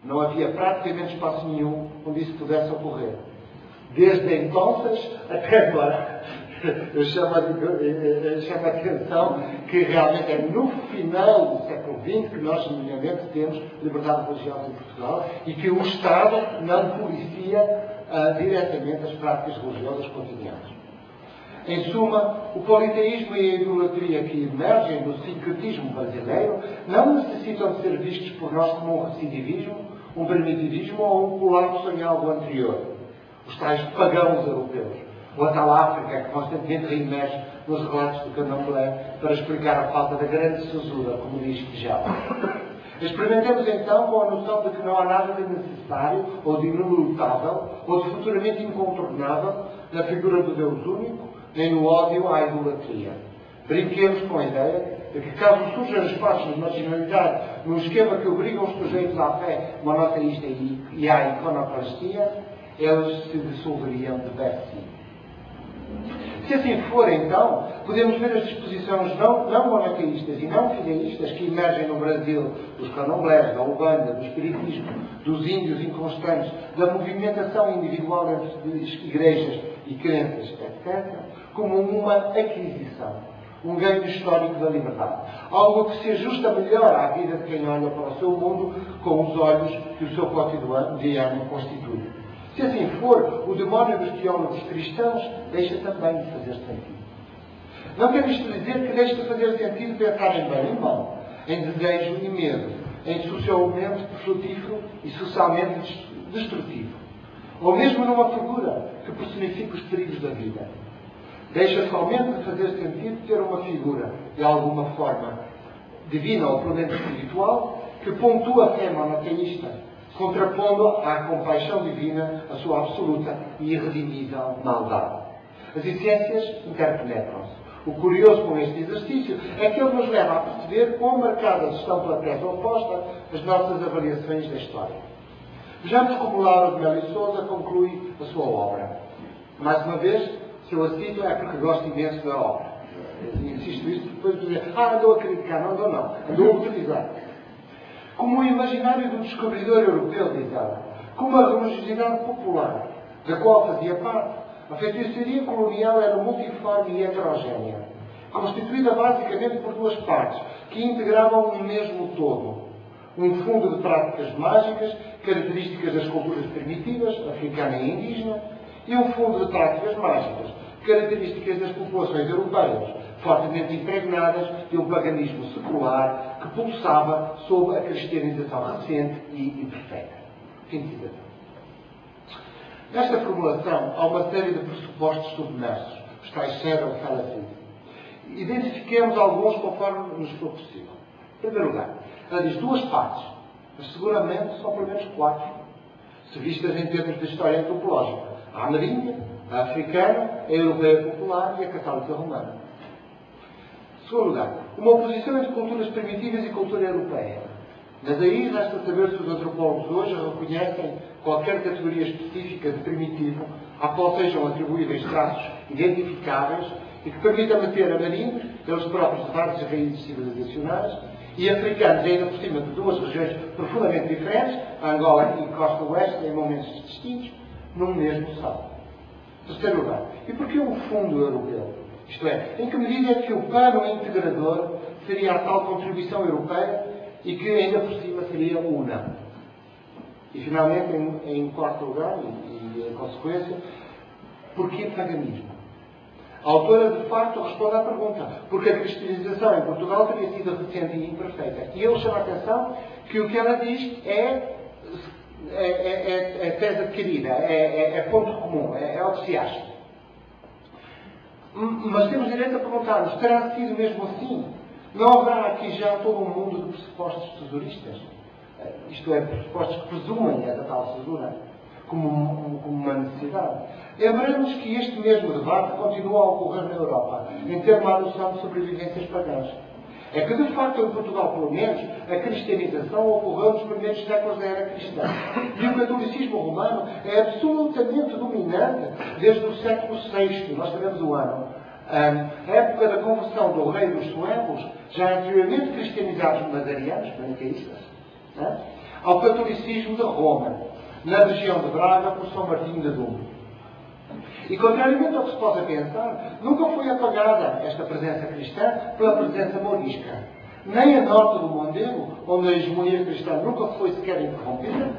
Não havia praticamente espaço nenhum onde isso pudesse ocorrer. Desde então até agora, eu chamo a atenção que realmente é no final do século XX que nós, genuinamente, temos liberdade religiosa em Portugal e que o Estado não policia diretamente as práticas religiosas cotidianas. Em suma, o politeísmo e a idolatria que emergem do sincretismo brasileiro não necessitam de ser vistos por nós como um recidivismo, um primitivismo ou um colapso em algo anterior. Os tais pagãos europeus, ou a tal África que constantemente reemerge nos relatos do Candomblé para explicar a falta da grande cesura, como diz Quijal. Experimentemos então com a noção de que não há nada de necessário, ou de inelutável, ou de futuramente incontornável na figura do Deus único, nem no ódio à idolatria. Brinquemos com a ideia de que, caso surjam espaços de marginalidade num esquema que obrigam os sujeitos à fé monoteísta e à iconoclastia, eles se dissolveriam de si. Se assim for, então, podemos ver as disposições não monoteístas e não fideístas que emergem no Brasil dos candomblés, da Ubanda, do espiritismo, dos índios inconstantes, da movimentação individual entre igrejas e crenças, etc., como uma aquisição, um ganho histórico da liberdade. Algo que se ajusta melhor à vida de quem olha para o seu mundo com os olhos que o seu cotidiano constitui. Se assim for, o demónio dos teólogos cristãos deixa também de fazer sentido. Não quer isto dizer que deixe de fazer sentido pensar em bem e mal, em desejo e medo, em socialmente frutífero e socialmente destrutivo. Ou mesmo numa figura que personifica os perigos da vida. Deixa somente de fazer sentido ter uma figura, de alguma forma, divina ou pelo menos espiritual, que pontua a fé monoteísta, contrapondo à compaixão divina a sua absoluta e irredimível maldade. As ciências interpenetram-se. O curioso com este exercício é que ele nos leva a perceber quão marcadas estão pela tese oposta as nossas avaliações da história. Vejamos como Laura de Melo e Sousa conclui a sua obra. Mais uma vez, se eu a cito é porque gosto imenso da obra. Eu insisto isto depois de dizer, andou a criticar, não andou não, andou a utilizar. Como o imaginário do descobridor europeu, diz ela, como a religiosidade popular, da qual fazia parte, a feitiçaria colonial era multiforme e heterogénea, constituída basicamente por duas partes, que integravam um mesmo todo. Um fundo de práticas mágicas, características das culturas primitivas, africana e indígena, e um fundo de práticas mágicas, características das populações europeias, fortemente impregnadas de um paganismo secular que pulsava sob a cristianização recente e imperfeita. Fim de citação. Nesta formulação há uma série de pressupostos submersos, os tais shadow fallacies. Identifiquemos alguns conforme nos for possível. Em primeiro lugar, ela diz duas partes, mas seguramente são pelo menos quatro, se vistas em termos de história antropológica. A ameríndia, a africana, a europeia popular e a católica romana. Em segundo lugar, uma oposição entre culturas primitivas e cultura europeia. Mas aí resta saber se os antropólogos hoje reconhecem qualquer categoria específica de primitivo à qual sejam atribuíveis traços identificáveis e que permita manter ameríndios, eles próprios de várias raízes civilizacionais, e africanos, ainda por cima de duas regiões profundamente diferentes, Angola e Costa Oeste, em momentos distintos, num mesmo salto. Terceiro lugar, e porquê um fundo europeu? Isto é, em que medida é que o plano integrador seria a tal contribuição europeia e que ainda por cima seria una? E finalmente, em quarto lugar, e em consequência, porquê paganismo? A autora, de facto, responde à pergunta, porque a cristianização em Portugal teria sido recente e imperfeita. E eu chamo a atenção que o que ela diz é tese adquirida, é ponto comum, é o que se acha. Mas temos direito a perguntar-nos, terá sido mesmo assim? Não haverá aqui já todo um mundo de pressupostos tesouristas? Isto é, pressupostos que presumem essa tal cesura como uma necessidade. Lembramos que este mesmo debate continua a ocorrer na Europa, em termos à noção de sobrevivências pagãs. É que, de facto, em Portugal, pelo menos, a cristianização ocorreu nos primeiros séculos da era cristã. E o catolicismo romano é absolutamente dominante desde o século VI, nós sabemos o ano. A época da conversão do rei dos suevos, já anteriormente cristianizados nazarianos, maniqueístas, ao catolicismo de Roma, na região de Braga, por São Martinho de Douro. E, contrariamente ao que se possa pensar, nunca foi apagada esta presença cristã pela presença mourisca. Nem a norte do Mondego, onde a hegemonia cristã nunca foi sequer interrompida,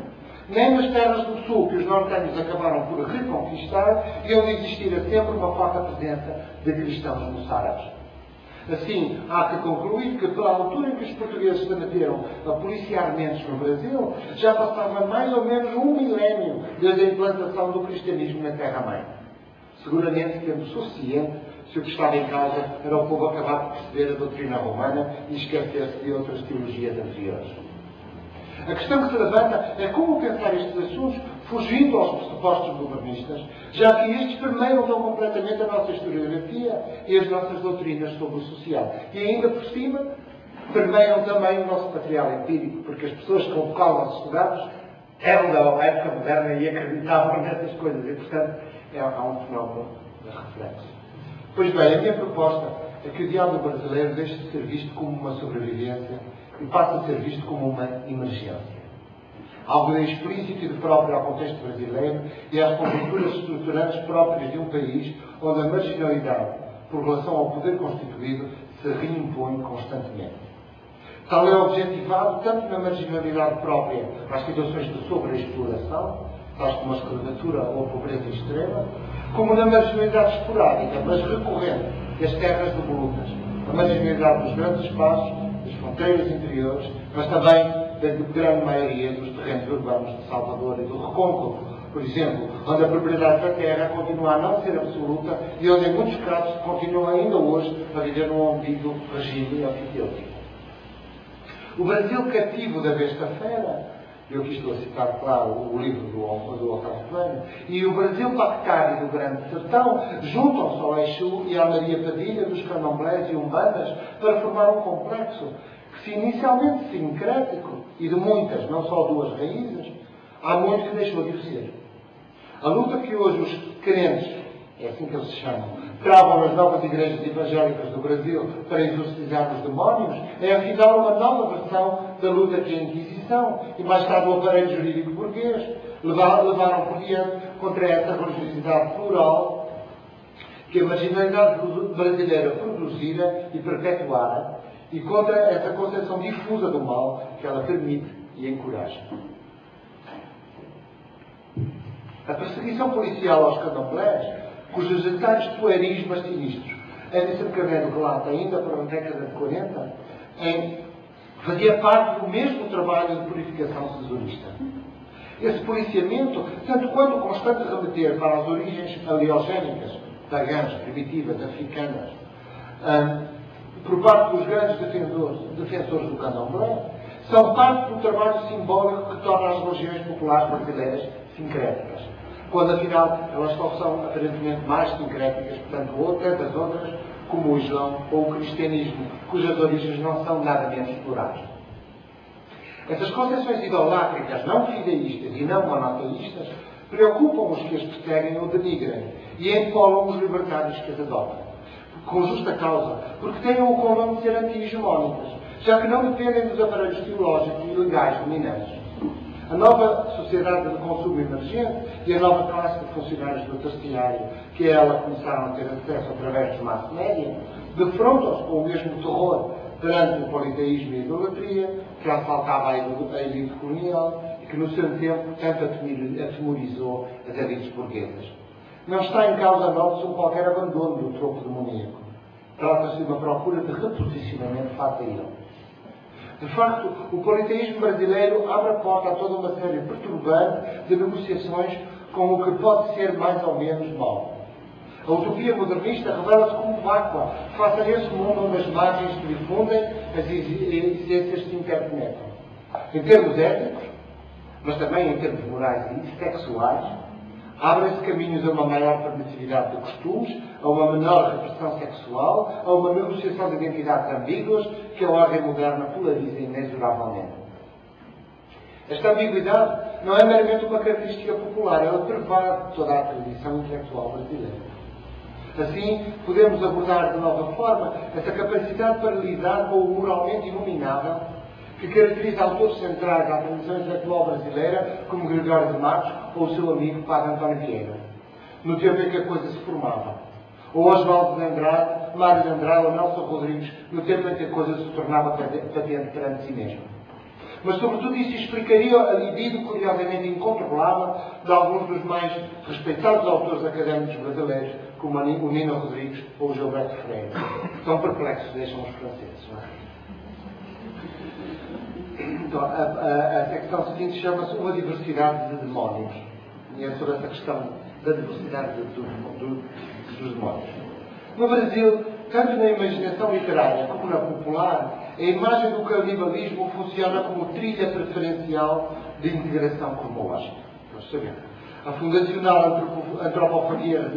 nem nas terras do sul, que os nortenhos acabaram por reconquistar, e onde existira sempre uma forte presença de cristãos moçárabes. Assim, há que concluir que, pela altura em que os portugueses se meteram a policiar mentes no Brasil, já passava mais ou menos um milénio desde a implantação do cristianismo na Terra-mãe. Seguramente tempo suficiente se o que estava em causa era o povo acabar de perceber a doutrina romana e esquecer-se de outras teologias anteriores. A questão que se levanta é como pensar estes assuntos fugindo aos pressupostos modernistas, já que estes permeiam tão completamente a nossa historiografia e as nossas doutrinas sobre o social. E ainda por cima, permeiam também o nosso material empírico, porque as pessoas que convocavam os estudados eram da época moderna e acreditavam nessas coisas. E, portanto, há um fenómeno de reflexo. Pois bem, a minha proposta é que o diálogo brasileiro deixe de ser visto como uma sobrevivência e passe a ser visto como uma emergência. Algo de explícito e de próprio ao contexto brasileiro e às conjunturas estruturantes próprias de um país onde a marginalidade, por relação ao poder constituído, se reimpõe constantemente. Tal é objetivado tanto na marginalidade própria às situações de sobreexploração, tais como a escravatura ou a pobreza extrema, como na marginalidade esporádica, mas recorrente, das terras devolutas, a marginalidade dos grandes espaços, das fronteiras interiores, mas também da grande maioria dos terrenos urbanos de Salvador e do Recôncavo, por exemplo, onde a propriedade da terra continua a não ser absoluta e onde, em muitos casos, continua ainda hoje a viver num ambíguo regime anfiteútico. O Brasil cativo da besta-feira, eu aqui estou a citar, claro, o livro do Otávio Plano, e o Brasil pactário do Grande Sertão juntam-se ao Exu e à Maria Padilha dos candomblés e umbandas para formar um complexo que, se inicialmente sincrético e de muitas, não só duas raízes, há muito que deixou de o ser. A luta que hoje os crentes, é assim que eles se chamam, travam nas novas igrejas evangélicas do Brasil para exorcizar os demónios, é afinal uma nova versão da luta que a Inquisição e mais tarde o aparelho jurídico burguês levaram por diante contra essa religiosidade plural que a marginalidade brasileira produzira e perpetuara e contra essa concepção difusa do mal que ela permite e encoraja. A perseguição policial aos candomblés, cujos detalhes pueris mas sinistros Anderson Carneiro relata ainda para a década de 40, fazia parte do mesmo trabalho de purificação cesarista. Esse policiamento, tanto quanto o constante remeter para as origens aleogénicas, pagãs, primitivas, africanas, por parte dos grandes defensores do candomblé, são parte do trabalho simbólico que torna as religiões populares brasileiras sincréticas, quando afinal elas só são aparentemente mais sincréticas, portanto, tantas outras como o Islão ou o cristianismo, cujas origens não são nada menos plurais. Essas concepções idolátricas não fideístas e não monoteístas preocupam os que as perseguem ou denigrem e empolam os libertários que as adotam, com justa causa, porque têm o condão de ser anti-hegemónicas, já que não dependem dos aparelhos teológicos e legais dominantes. A nova sociedade de consumo emergente e a nova classe de funcionários do terciário, que a ela começaram a ter acesso através dos mass media, defrontam-se com o mesmo terror perante o politeísmo e a idolatria que assaltava a elite colonial e que no seu tempo tanto atemorizou as elites burguesas. Não está em causa, note-se, um qualquer abandono do tropo demoníaco. Trata-se de uma procura de reposicionamento face a ele. De facto, o politeísmo brasileiro abre a porta a toda uma série perturbante de negociações com o que pode ser mais ou menos mau. A utopia modernista revela-se como vácua face a esse mundo onde as margens se difundem, as existências se interconectam. Em termos éticos, mas também em termos morais e sexuais, abrem-se caminhos a uma maior permissividade de costumes, a uma menor repressão sexual, a uma negociação de identidades ambíguas que a ordem moderna polariza inexoravelmente. Esta ambiguidade não é meramente uma característica popular, ela pervade toda a tradição intelectual brasileira. Assim, podemos abordar de nova forma essa capacidade para lidar com o moralmente inominável que caracteriza autores centrais da tradição intelectual brasileira, como Gregório de Matos ou o seu amigo Padre António Vieira, no tempo em que a coisa se formava. Ou Oswaldo de Andrade, Mário de Andrade ou Nelson Rodrigues, no tempo em que a coisa se tornava patente perante si mesmo. Mas, sobretudo, isso explicaria a libido curiosamente incontrolável de alguns dos mais respeitados autores académicos brasileiros, como o Nino Rodrigues ou o Gilberto Freire. Tão perplexos deixam os franceses, não é? Então, a secção seguinte chama-se Uma Diversidade de Demónios. E é sobre essa questão da diversidade dos demónios. No Brasil, tanto na imaginação literária como na popular, a imagem do canibalismo funciona como trilha preferencial de integração cosmológica. Nós sabemos. A fundacional antropofagia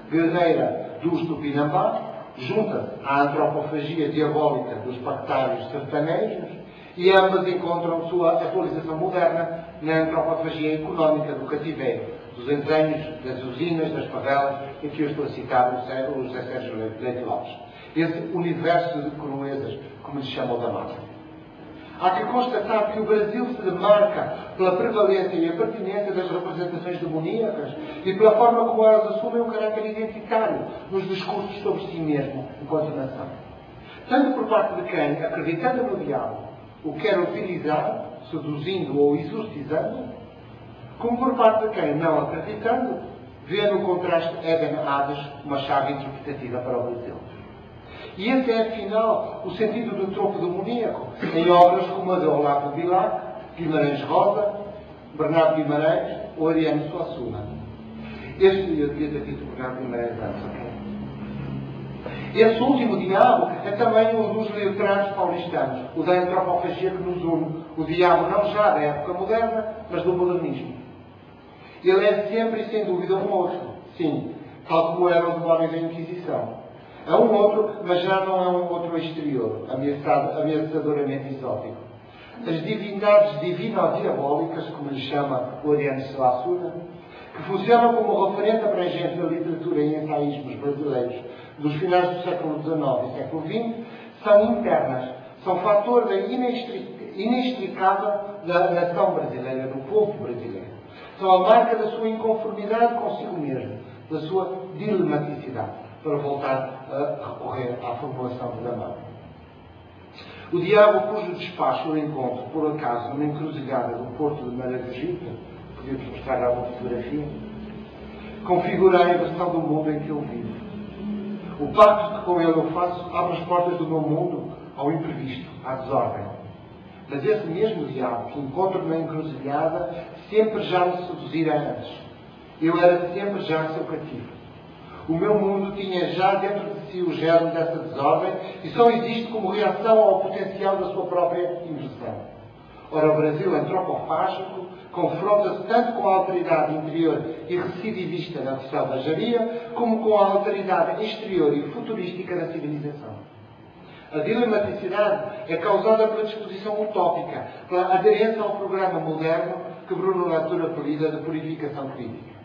guerreira dos Tupinambá junta-se à antropofagia diabólica dos pactários sertanejos e ambas encontram sua atualização moderna na antropofagia económica do cativeiro, dos entranhos, das usinas, das favelas, em que eu estou a citar o José Sérgio Leite Lopes. Esse universo de cruezas, como lhe chamam da massa. Há que constatar que o Brasil se demarca pela prevalência e a pertinência das representações demoníacas e pela forma como elas assumem um caráter identitário nos discursos sobre si mesmo, enquanto nação. Tanto por parte de quem, acreditando no diabo, o quer utilizar, seduzindo ou exorcizando, como por parte de quem, não acreditando, vê no contraste Éden-Hades uma chave interpretativa para o Brasil. E esse é, afinal, o sentido do tropo demoníaco, em obras como a de Olavo Bilac, Guimarães Rosa, Bernardo Guimarães ou Ariano Suassuna. Este, eu devia ter dito Bernardo Guimarães antes, ok? Esse último diabo é também um dos letrados paulistanos, o da antropofagia que nos une, o diabo não já da época moderna, mas do modernismo. Ele é sempre e sem dúvida um outro, sim, tal como era o demónio da Inquisição. É um outro, mas já não é um outro exterior, ameaçadoramente exótico. As divindades divino-diabólicas, como lhe chama o Ariano Suassuna, que funcionam como referente abrangente da literatura e ensaísmos brasileiros dos finais do século XIX e século XX, são internas, são fator da inextricável da nação brasileira, do povo brasileiro. São a marca da sua inconformidade consigo mesmo, da sua dilematicidade, para voltar a recorrer à formulação de Damão. O diabo, cujo despacho eu encontro, por acaso, numa encruzilhada do Porto de Maragogipe, podemos mostrar alguma fotografia, configura a inversão do mundo em que eu vivo. O pacto que com ele eu faço abre as portas do meu mundo ao imprevisto, à desordem. Mas esse mesmo diabo que encontro na encruzilhada sempre já me seduzira antes. Eu era sempre já seu cativo. O meu mundo tinha já dentro de si o germe dessa desordem e só existe como reação ao potencial da sua própria inversão. Ora, o Brasil antropofágico confronta-se tanto com a alteridade interior e recidivista da selvageria, como com a alteridade exterior e futurística da civilização. A dilematicidade é causada pela disposição utópica, pela aderência ao programa moderno que Bruno Latour apelida de purificação crítica.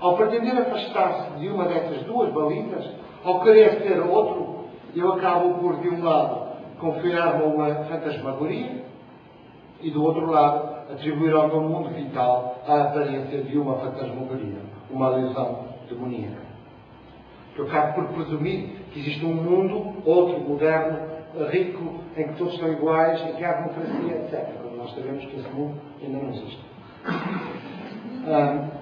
Ao pretender afastar-se de uma dessas duas balizas, ao querer ser outro, eu acabo por, de um lado, confiar-me a uma fantasmagoria e, do outro lado, atribuir ao meu mundo vital a aparência de uma fantasmagoria, uma ilusão demoníaca. Eu acabo por presumir que existe um mundo, outro, moderno, rico, em que todos são iguais, em que há democracia, etc. Quando nós sabemos que esse mundo ainda não existe.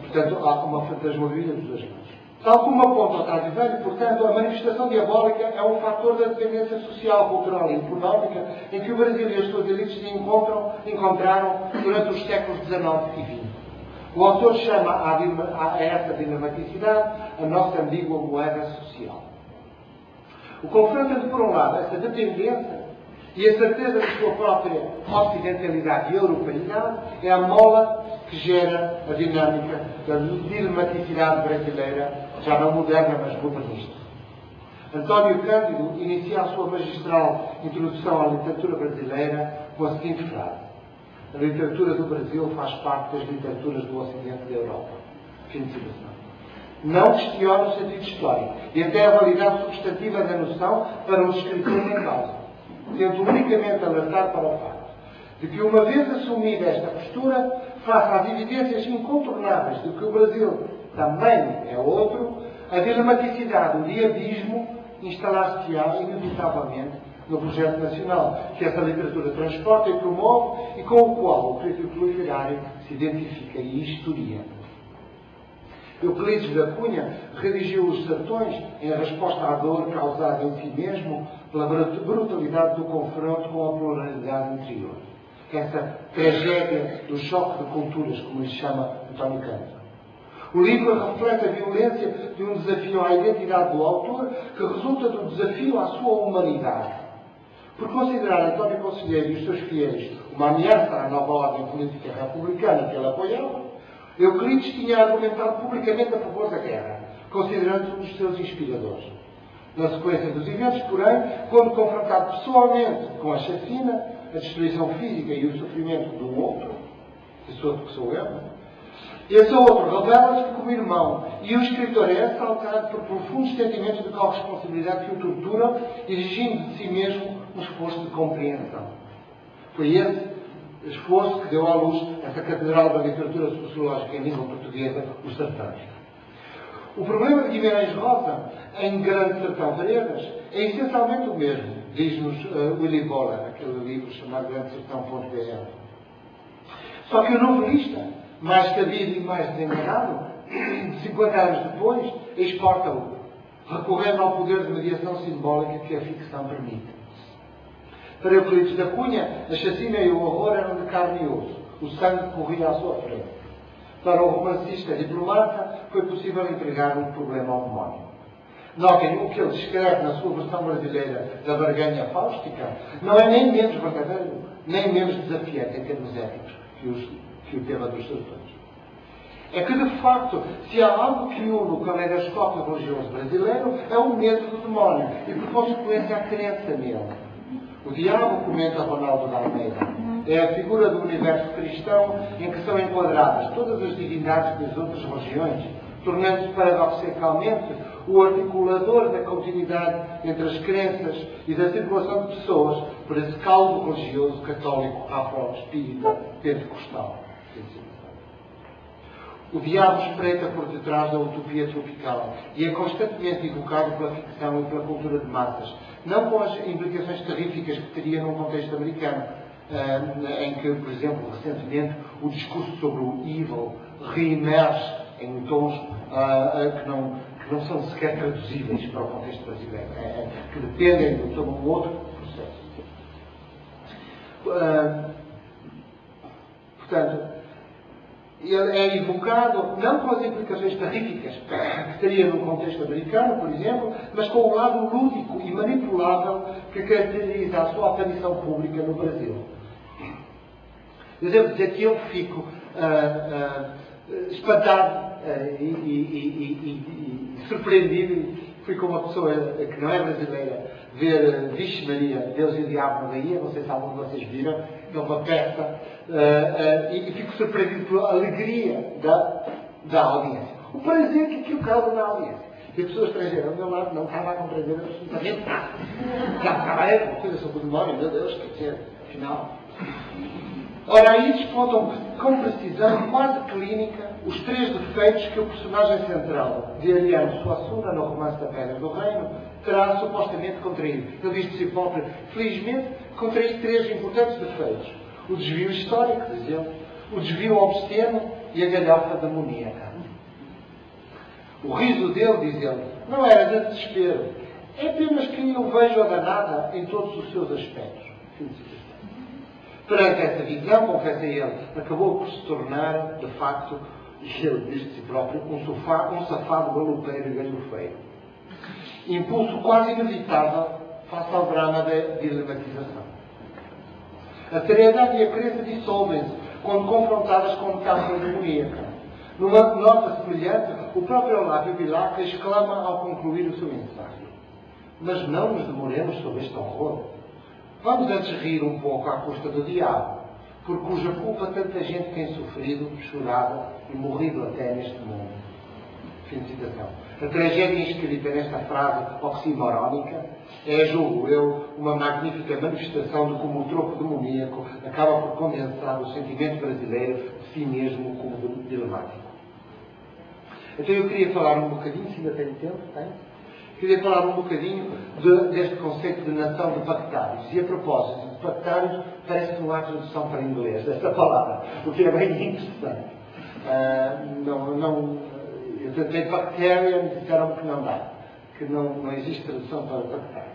Portanto, há uma fantasmagoria dos dois lados. Tal como aponta Otávio Velho, portanto, a manifestação diabólica é um fator da dependência social, cultural e económica em que o Brasil e as suas elites se encontraram durante os séculos XIX e XX. O autor chama a essa dinamaticidade a nossa ambígua moeda social. O confronto entre, por um lado, essa dependência e a certeza de sua própria ocidentalidade e europeidade é a mola que gera a dinâmica da dilematicidade brasileira, já não moderna, mas modernista. António Cândido inicia a sua magistral introdução à literatura brasileira com a seguinte frase: a literatura do Brasil faz parte das literaturas do Ocidente da Europa. Fim de citação. Não questiona o sentido histórico e até a validade substantiva da noção para os escritores em causa, tendo unicamente alertar para o facto de que, uma vez assumida esta postura, face às evidências incontornáveis de que o Brasil também é outro, a dramaticidade, o diabismo, instalar-se-á inevitavelmente no projeto nacional, que essa literatura transporta e promove e com o qual o crítico literário se identifica e historia. Euclides da Cunha redigiu Os Sertões em resposta à dor causada em si mesmo pela brutalidade do confronto com a pluralidade interior. Essa tragédia do choque de culturas, como lhe chama António Canto. O livro reflete a violência de um desafio à identidade do autor que resulta do desafio à sua humanidade. Por considerar António Conselheiro e os seus fiéis uma ameaça à nova ordem política republicana que ele apoiava, Euclides tinha argumentado publicamente a favor da guerra, considerando-se um dos seus inspiradores. Na sequência dos eventos, porém, quando confrontado pessoalmente com a chacina, a destruição física e o sofrimento do outro, esse outro que sou eu, esse outro revela-se como irmão, e o escritor é assaltado por profundos sentimentos de corresponsabilidade que o torturam, exigindo de si mesmo um esforço de compreensão. Foi esse esforço que deu à luz essa catedral da literatura sociológica em língua portuguesa, Os Sertões. O problema de Guimarães Rosa, em Grande Sertão Veredas, é essencialmente o mesmo, diz-nos Willy Boller, naquele livro chamado Grande Sertão.br. Só que o novelista, mais sabido e mais desenganado, 50 anos depois, exporta-o, recorrendo ao poder de mediação simbólica que a ficção permite. Para Euclides da Cunha, a chacina e o horror eram de carne e osso. O sangue corria à sua frente. Para o romancista diplomata, foi possível entregar o problema ao demónio. Notem, o que ele descreve na sua versão brasileira da barganha fáustica não é nem menos verdadeiro, nem menos desafiante em termos éticos que o tema dos sertões. É que, de facto, se há algo que une o caleidoscópio religioso brasileiro, é o medo do demónio e, por consequência, a crença nele. O diabo, comenta Ronaldo de Almeida, é a figura do universo cristão em que são enquadradas todas as divindades das outras religiões, tornando-se paradoxalmente o articulador da continuidade entre as crenças e da circulação de pessoas por esse caldo religioso católico afro-espírita pentecostal. O diabo espreita por detrás da utopia tropical e é constantemente evocado pela ficção e pela cultura de massas, não com as implicações terríficas que teria num contexto americano, em que, por exemplo, recentemente, o discurso sobre o evil reemerge em tons que não são sequer traduzíveis para o contexto brasileiro, que dependem de um outro processo. Portanto, ele é evocado não com as implicações terríficas que teria no contexto americano, por exemplo, mas com o lado lúdico e manipulável que caracteriza a sua aparição pública no Brasil. Eu devo dizer que eu fico espantado e surpreendido. Fui com uma pessoa que não é brasileira ver Vixe Maria, Deus e o Diabo na Bahia, não sei se algum de vocês viram, é uma peça, e fico surpreendido pela alegria da audiência. O prazer que aquilo causa na audiência. E a pessoa estrangeira ao meu lado não estava a compreender absolutamente nada. Já estava a ver uma coisa sobre o demónio, meu Deus, quer dizer, afinal. Ora, aí despontam com precisão quase clínica os 3 defeitos que o personagem central de Ariano Suassuna, no romance da Pedra do Reino, terá supostamente contraído. Ele diz de si próprio, felizmente, contraí 3 importantes defeitos. O desvio histórico, diz ele, o desvio obsceno e a galhofa demoníaca. O riso dele, diz ele, não era de desespero. É apenas que eu vejo a danada em todos os seus aspectos. Perante essa visão, confessa ele, acabou por se tornar, de facto, ele diz de si próprio, um safado galopeiro e galhofeiro. Impulso quase inevitável face ao drama da dilematização. A seriedade e a crença dissolvem-se quando confrontadas com metáfora demoníaca. Numa nota semelhante, o próprio Olávio Bilac exclama ao concluir o seu ensaio. Mas não nos demoremos sobre este horror. Vamos antes rir um pouco à custa do diabo, por cuja culpa tanta gente tem sofrido, chorado e morrido até neste mundo. Fim de citação. A tragédia inscrita nesta frase oximorónica é, julgo eu, uma magnífica manifestação de como o tropo demoníaco acaba por condensar o sentimento brasileiro de si mesmo como dilemático. Então eu queria falar um bocadinho, se ainda tenho tempo, tem? Queria falar um bocadinho deste conceito de nação de pactários. E a propósito de pactários, parece que não há tradução para inglês desta palavra, o que é bem interessante. Eu tentei Bacterian e disseram-me que não dá, que não existe tradução para Bacterian.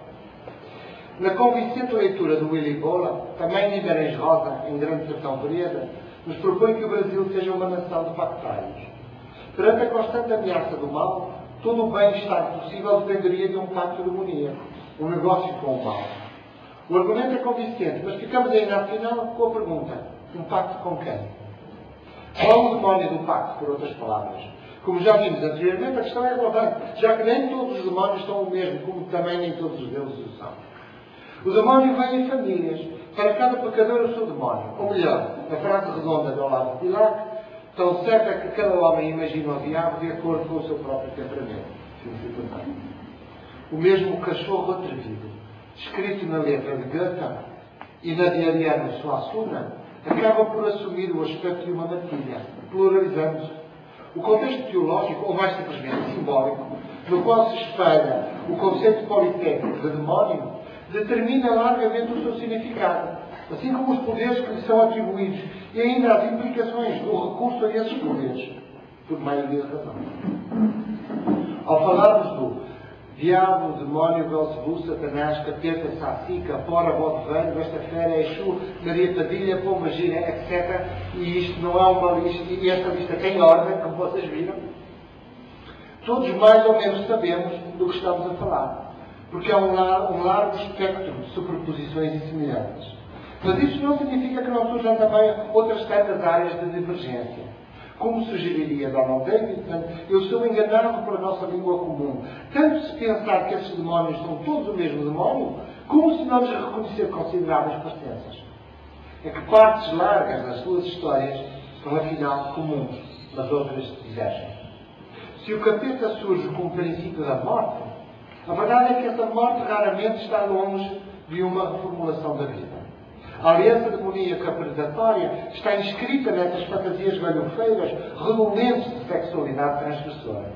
Na convincente leitura do Willy Bola, também Guimarães Rosa, em Grande Sertão Veredas, nos propõe que o Brasil seja uma nação de pactários. Perante a constante ameaça do mal, todo o bem-estar possível dependeria de um pacto demoníaco, um negócio com o mal. O argumento é convincente, mas ficamos ainda afinal com a pergunta: um pacto com quem? Qual o demónio do pacto, por outras palavras? Como já vimos anteriormente, a questão é relevante, já que nem todos os demónios são o mesmo, como também nem todos os deuses o são. O demónio vem em famílias. Para cada pecador o seu demónio. Ou melhor, a frase redonda de Olavo de Bilac, tão certa que cada homem imagina o diabo de acordo com o seu próprio temperamento. O mesmo cachorro atrevido, escrito na letra de Goethe e na de Ariano Suassuna, acaba por assumir o aspecto de uma matilha, pluralizando-se. O contexto teológico, ou mais simplesmente simbólico, no qual se espelha o conceito politécnico de demónio, determina largamente o seu significado, assim como os poderes que lhe são atribuídos e ainda as implicações do recurso a esses poderes, por maioria de razão. Ao falarmos do diabo, demónio, Belzebu, Satanás, capeta, saci, capora, bode velho, besta-feira, Exu, Maria Padilha, Pomba Gira, etc. E isto não é uma lista, e esta lista tem ordem, como vocês viram. Todos mais ou menos sabemos do que estamos a falar, porque há um largo espectro de superposições e semelhanças. Mas isso não significa que não surjam também outras tantas áreas de divergência. Como sugeriria Donald Davidson, eu sou enganado pela nossa língua comum. Tanto se pensar que esses demónios são todos o mesmo demónio, como se não lhes reconhecer consideráveis parecenças. É que partes largas das suas histórias são afinal comuns, mas outras divergem. Se o capeta surge como princípio da morte, a verdade é que essa morte raramente está longe de uma reformulação da vida. A aliança demoníaca predatória está inscrita nessas fantasias galhofeiras redundentes de sexualidade transgressora.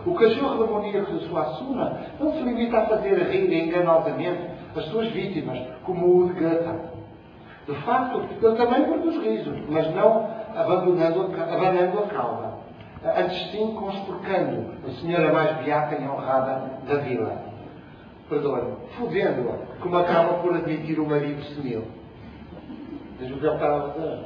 O cachorro demoníaco de Suassuna não se limita a fazer rir enganosamente as suas vítimas, como o de Goethe. De facto, ele também produz risos, mas não abanando a cauda. Antes sim conspurcando a senhora mais beata e honrada da vila. Perdoe-me, fodendo-a, como acaba por admitir o marido senil. Veja o que ele estava a dizer.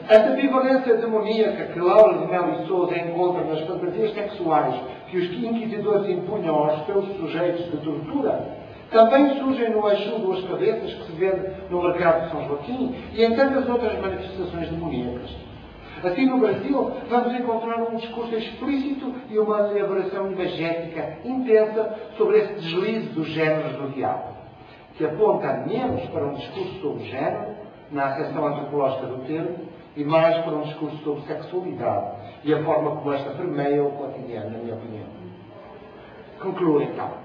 Esta ambivalência demoníaca que Laura de Melo e Sousa encontra nas fantasias sexuais que os inquisidores impunham aos seus sujeitos de tortura, também surgem no Exu duas cabeças que se vende no mercado de São Joaquim e em tantas outras manifestações demoníacas. Assim, no Brasil, vamos encontrar um discurso explícito e uma elaboração imagética intensa sobre esse deslize dos géneros do diabo, que aponta menos para um discurso sobre género, na acessão antropológica do termo, e mais para um discurso sobre sexualidade e a forma como esta permeia o cotidiano, na minha opinião. Concluo, então.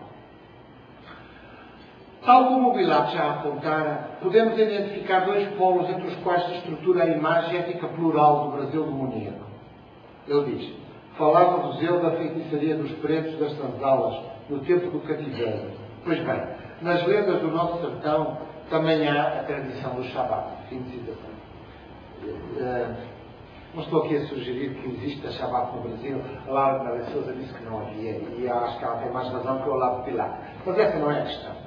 Tal como o Bilac já apontara, podemos identificar dois polos entre os quais se estrutura a imagem ética plural do Brasil demoníaco. Ele diz: falava do zelo da feitiçaria dos pretos das sanzalas no tempo do cativeiro. Pois bem, nas lendas do nosso sertão também há a tradição do Shabat. Fim de citação. Não estou aqui a sugerir que exista Shabat no Brasil. A Laura de Melo e Sousa disse que não havia, e acho que ela tem mais razão que o Olavo de Bilac. Mas essa não é a questão.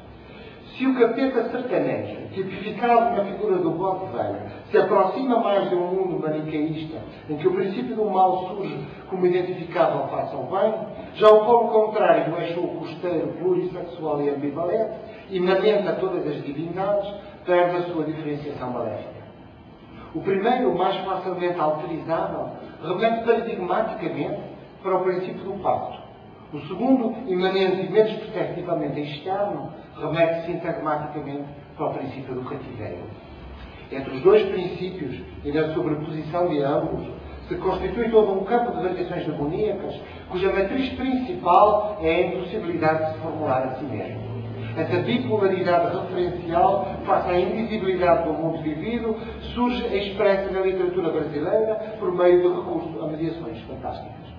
Se o capeta sertanejo, tipificado na figura do bode velho, se aproxima mais de um mundo maniqueísta, em que o princípio do mal surge como identificável face ao bem, já o polo contrário do Exu costeiro, plurissexual e ambivalente, imanente a todas as divindades, perde a sua diferenciação maléfica. O primeiro, mais facilmente alterizável, remete paradigmaticamente para o princípio do pacto. O segundo, imanente e menos perceptivelmente externo, remete sintagmaticamente para o princípio do cativeiro. Entre os dois princípios e na sobreposição de ambos, se constitui todo um campo de variações demoníacas, cuja matriz principal é a impossibilidade de se formular a si mesmo. Essa bipolaridade referencial, face à invisibilidade do mundo vivido, surge expressa na literatura brasileira por meio do recurso a mediações fantásticas.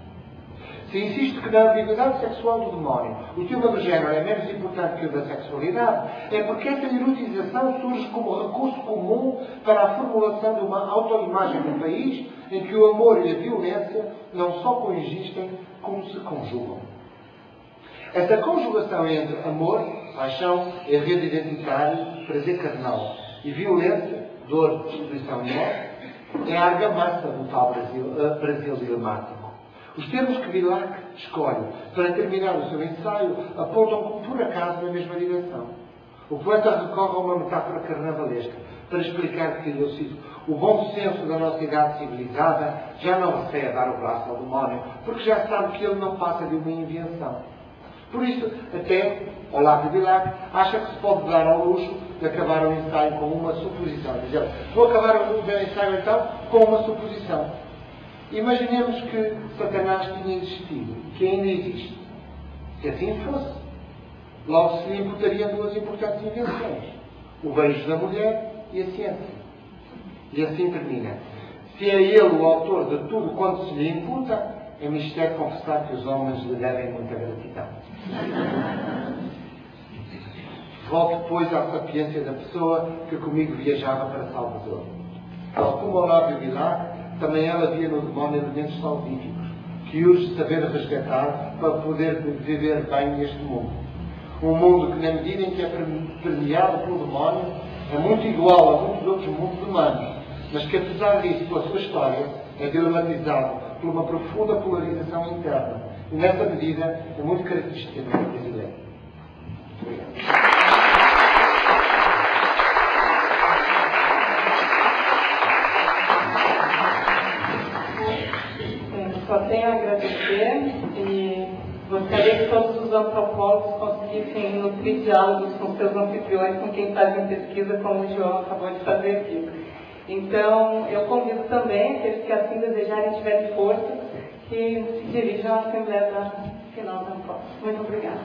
Se insiste que na ambiguidade sexual do demónio o tema do género é menos importante que o da sexualidade, é porque essa erotização surge como recurso comum para a formulação de uma autoimagem do país em que o amor e a violência não só coexistem, como se conjugam. Essa conjugação entre amor, paixão, enredo identitário, prazer carnal e violência, dor, destruição e morte, é a argamassa do tal Brasil dramático. Os termos que Vilac escolhe para terminar o seu ensaio apontam como por acaso na mesma direção. O poeta recorre a uma metáfora carnavalesca para explicar que, eu cito, o bom senso da nossa idade civilizada já não receia a dar o braço ao demónio, porque já sabe que ele não passa de uma invenção. Por isso, até Olavo Bilac acha que se pode dar ao luxo de acabar o ensaio com uma suposição. Dizer, vou acabar o meu ensaio então com uma suposição. Imaginemos que Satanás tinha existido, que ainda existe. Se assim fosse, logo se lhe imputariam duas importantes invenções: o beijo da mulher e a ciência. E assim termina. Se é ele o autor de tudo quanto se lhe imputa, é mistério confessar que os homens lhe devem muita gratidão. Volto, pois, à sapiência da pessoa que comigo viajava para Salvador. Tal como Olavo Bilac, também ela via no demónio elementos salvíficos, que urge saber resgatar para poder viver bem neste mundo. Um mundo que, na medida em que é permeado pelo demónio, é muito igual a muitos outros mundos humanos, mas que, apesar disso, pela sua história, é dramatizado por uma profunda polarização interna. E, nessa medida, é muito característica do brasileiro. Obrigado. Só tenho a agradecer e gostaria que todos os antropólogos conseguissem nutrir diálogos com seus anfitriões, com quem faz em pesquisa, como o João acabou de fazer aqui. Então, eu convido também aqueles que assim desejarem e tiverem força, que se dirijam à Assembleia da Final da Antropólogos. Muito obrigada.